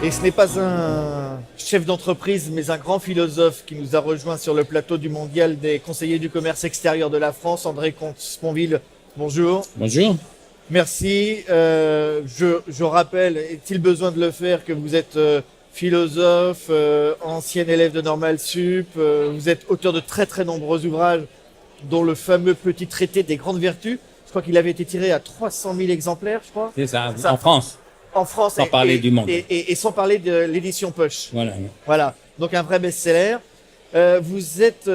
Et ce n'est pas un chef d'entreprise, mais un grand philosophe qui nous a rejoint sur le plateau du Mondial des conseillers du commerce extérieur de la France, André Comte-Sponville. Bonjour. Bonjour. Merci. Je rappelle, est-il besoin de le faire, que vous êtes philosophe, ancien élève de Normal Sup, vous êtes auteur de très très nombreux ouvrages, dont le fameux petit traité des grandes vertus. Je crois qu'il avait été tiré à 300 000 exemplaires, je crois. C'est ça, en France. En France, sans parler du monde. Et sans parler de l'édition poche. Voilà. Voilà, donc un vrai best-seller. Vous êtes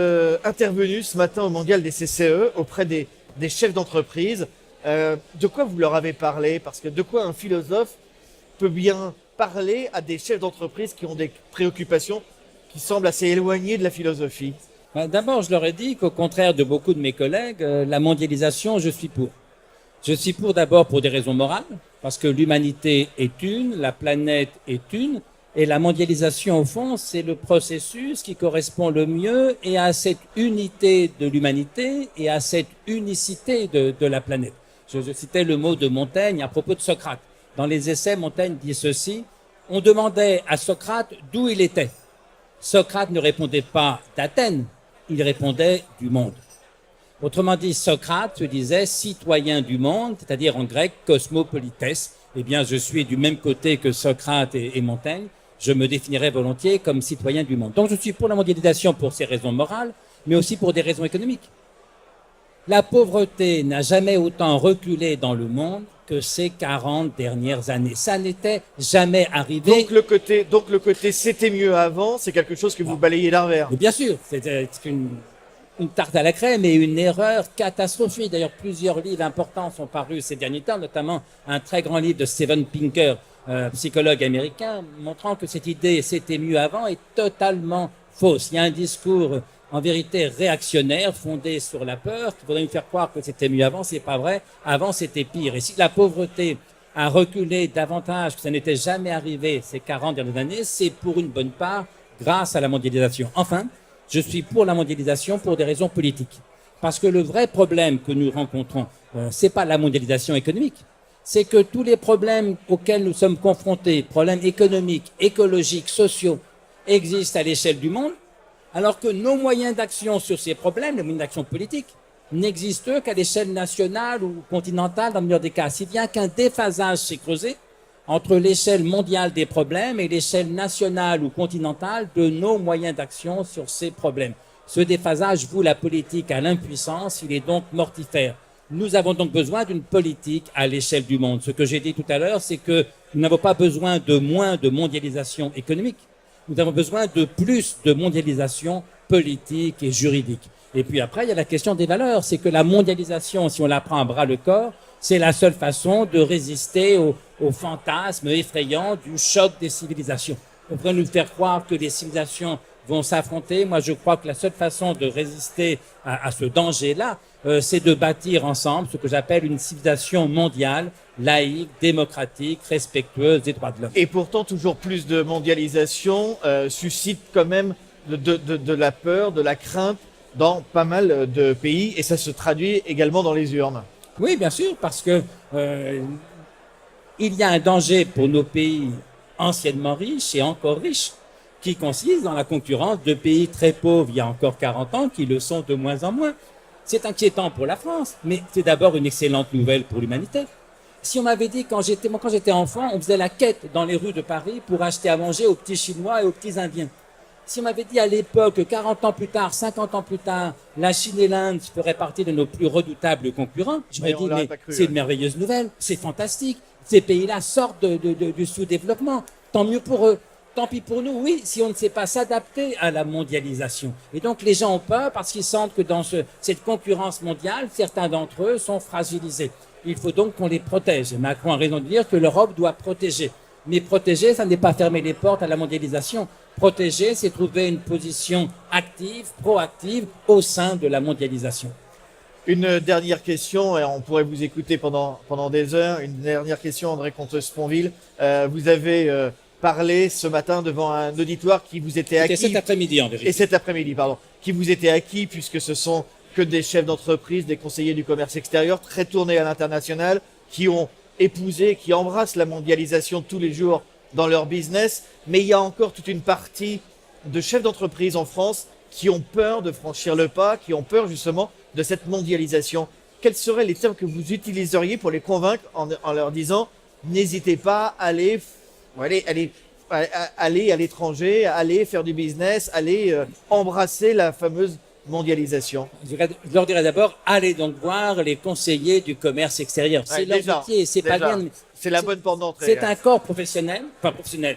intervenu ce matin au Mondial des CCE auprès des chefs d'entreprise. De quoi vous leur avez parlé? Parce que de quoi un philosophe peut bien parler à des chefs d'entreprise qui ont des préoccupations qui semblent assez éloignées de la philosophie? D'abord, je leur ai dit qu'au contraire de beaucoup de mes collègues, la mondialisation, je suis pour. Je suis pour d'abord pour des raisons morales, parce que l'humanité est une, la planète est une, et la mondialisation, au fond, c'est le processus qui correspond le mieux et à cette unité de l'humanité et à cette unicité de la planète. Je citais le mot de Montaigne à propos de Socrate. Dans les essais, Montaigne dit ceci: on demandait à Socrate d'où il était. Socrate ne répondait pas d'Athènes, il répondait du monde. Autrement dit, Socrate se disait citoyen du monde, c'est-à-dire en grec cosmopolites. Eh bien, je suis du même côté que Socrate et Montaigne. Je me définirais volontiers comme citoyen du monde. Donc, je suis pour la mondialisation pour ces raisons morales, mais aussi pour des raisons économiques. La pauvreté n'a jamais autant reculé dans le monde que ces 40 dernières années. Ça n'était jamais arrivé. Donc le côté c'était mieux avant, c'est quelque chose que vous balayez d'un revers. Mais bien sûr, c'est une tarte à la crème et une erreur catastrophique. D'ailleurs, plusieurs livres importants sont parus ces derniers temps, notamment un très grand livre de Steven Pinker, psychologue américain, montrant que cette idée « c'était mieux avant » est totalement fausse. Il y a un discours en vérité réactionnaire, fondé sur la peur, qui voudrait nous faire croire que c'était mieux avant. C'est pas vrai. Avant, c'était pire. Et si la pauvreté a reculé davantage, que ça n'était jamais arrivé ces 40 dernières années, c'est pour une bonne part grâce à la mondialisation. Enfin, je suis pour la mondialisation pour des raisons politiques. Parce que le vrai problème que nous rencontrons, c'est pas la mondialisation économique. C'est que tous les problèmes auxquels nous sommes confrontés, problèmes économiques, écologiques, sociaux, existent à l'échelle du monde, alors que nos moyens d'action sur ces problèmes, les moyens d'action politiques, n'existent qu'à l'échelle nationale ou continentale dans le meilleur des cas. Si bien qu'un déphasage s'est creusé entre l'échelle mondiale des problèmes et l'échelle nationale ou continentale de nos moyens d'action sur ces problèmes. Ce déphasage voue la politique à l'impuissance, il est donc mortifère. Nous avons donc besoin d'une politique à l'échelle du monde. Ce que j'ai dit tout à l'heure, c'est que nous n'avons pas besoin de moins de mondialisation économique. Nous avons besoin de plus de mondialisation politique et juridique. Et puis après, il y a la question des valeurs. C'est que la mondialisation, si on la prend à bras le corps, c'est la seule façon de résister au fantasme effrayant du choc des civilisations. On pourrait nous faire croire que les civilisations vont s'affronter. Moi, je crois que la seule façon de résister à ce danger-là, c'est de bâtir ensemble ce que j'appelle une civilisation mondiale, laïque, démocratique, respectueuse des droits de l'homme. Et pourtant, toujours plus de mondialisation suscite quand même de la peur, de la crainte dans pas mal de pays, et ça se traduit également dans les urnes. Oui, bien sûr, parce que il y a un danger pour nos pays anciennement riches et encore riches, qui consiste dans la concurrence de pays très pauvres il y a encore 40 ans, qui le sont de moins en moins. C'est inquiétant pour la France, mais c'est d'abord une excellente nouvelle pour l'humanité. Si on m'avait dit quand j'étais enfant, on faisait la quête dans les rues de Paris pour acheter à manger aux petits Chinois et aux petits Indiens. Si on m'avait dit à l'époque, 40 ans plus tard, 50 ans plus tard, la Chine et l'Inde feraient partie de nos plus redoutables concurrents, j'aurais dit, mais c'est une merveilleuse nouvelle, c'est fantastique. Ces pays-là sortent du sous-développement. Tant mieux pour eux. Tant pis pour nous, oui, si on ne sait pas s'adapter à la mondialisation. Et donc les gens ont peur parce qu'ils sentent que dans cette concurrence mondiale, certains d'entre eux sont fragilisés. Il faut donc qu'on les protège. Et Macron a raison de dire que l'Europe doit protéger. Mais protéger, ça n'est pas fermer les portes à la mondialisation. Protéger, c'est trouver une position active, proactive au sein de la mondialisation. Une dernière question, et on pourrait vous écouter pendant des heures. Une dernière question, André Comte-Sponville. Vous avez parlé ce matin devant un auditoire qui vous était acquis. C'était cet après-midi, en vérité. Et cet après-midi, pardon. Qui vous était acquis, puisque ce sont que des chefs d'entreprise, des conseillers du commerce extérieur, très tournés à l'international, qui ont épousé, qui embrassent la mondialisation tous les jours dans leur business, mais il y a encore toute une partie de chefs d'entreprise en France qui ont peur de franchir le pas, qui ont peur justement de cette mondialisation. Quels seraient les termes que vous utiliseriez pour les convaincre en leur disant n'hésitez pas à aller à l'étranger, aller faire du business, aller embrasser la fameuse mondialisation? Je leur dirais d'abord, allez donc voir les conseillers du commerce extérieur. C'est leur métier, c'est pas bien. C'est la bonne porte d'entrée. C'est un corps professionnel, enfin professionnel,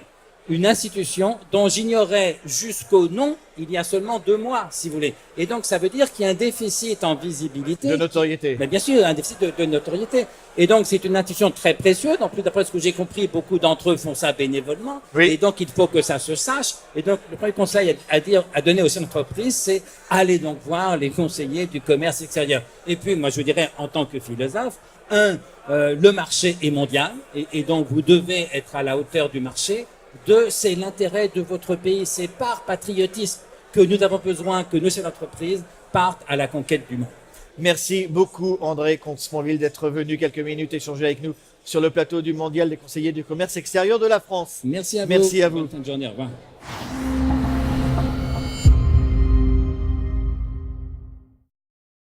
une institution dont j'ignorais jusqu'au nom il y a seulement 2 mois, si vous voulez. Et donc, ça veut dire qu'il y a un déficit en visibilité. De notoriété. Mais bien sûr, un déficit de notoriété. Et donc, c'est une institution très précieuse. En plus, d'après ce que j'ai compris, beaucoup d'entre eux font ça bénévolement. Oui. Et donc, il faut que ça se sache. Et donc, le premier conseil à donner aux chefs d'entreprise, c'est allez donc voir les conseillers du commerce extérieur. Et puis, moi, je vous dirais, en tant que philosophe, le marché est mondial. Et donc, vous devez être à la hauteur du marché. 2, c'est l'intérêt de votre pays. C'est par patriotisme que nous avons besoin que nos chefs d'entreprise partent à la conquête du monde. Merci beaucoup André Comte-Sponville d'être venu quelques minutes échanger avec nous sur le plateau du Mondial des conseillers du commerce extérieur de la France. Merci à vous. Merci à vous. Bonne fin de journée. Au revoir.